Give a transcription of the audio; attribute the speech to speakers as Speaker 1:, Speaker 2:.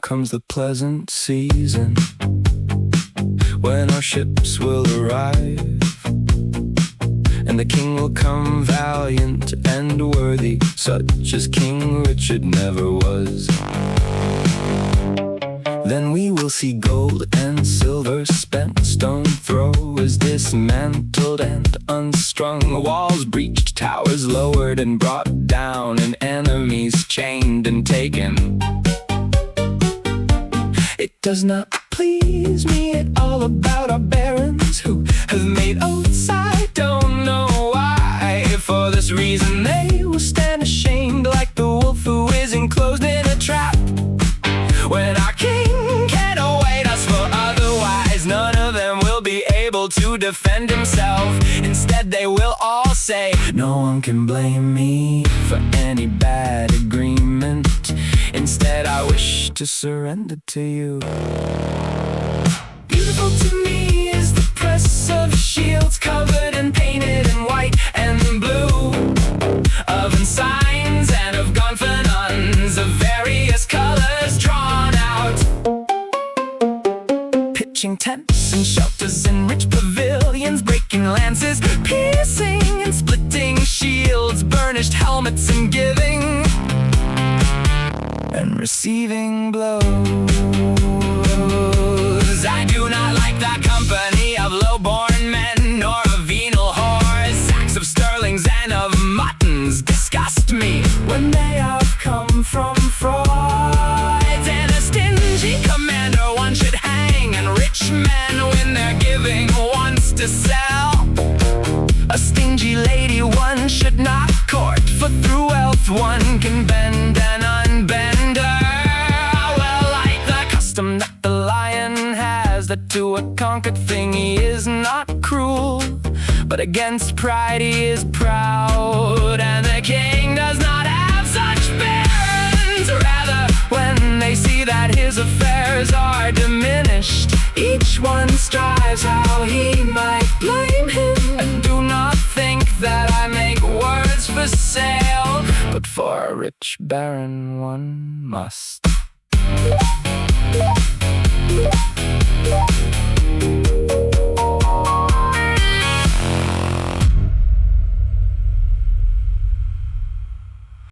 Speaker 1: comes the pleasant season when our ships will arrive, and the king will come valiant and worthy, such as King Richard never was. Then we will see gold and silver spent, stone throwers dismantled and unstrung, walls breached, towers lowered and brought down, and enemies chained and taken. It does not please me at all about our barons who have made oaths I don't know why. For this reason they will stand ashamed, like the wolf who is enclosed in a trap, when our king can't await us, for otherwise none of them will be able to defend himself. Instead they will all say, no one can blame me for any bad agreement. Instead I wish to surrender to you. Beautiful to me is the press of shields covered and painted in white and blue, of ensigns and of gonfalons of various colors drawn out, pitching tents and shelters in rich pavilions, breaking lances, piercing and splitting shields, burnished helmets and giving and receiving blows. I do not like the company of low-born men, nor of venal whores. Sacks of sterlings and of muttons disgust me when they have come from frauds. And a stingy commander one should hang, and rich men when they're giving wants to sell. A stingy lady one should not court, for through wealth one can bend and unbend her. Well, like the custom that the lion has, that to a conquered thing he is not cruel, but against pride he is proud. And the king does not have such barons. Rather, when they see that his affairs are diminished, each one strives how he might blame him. And do not think that I make words for sale, but for a rich baron one must.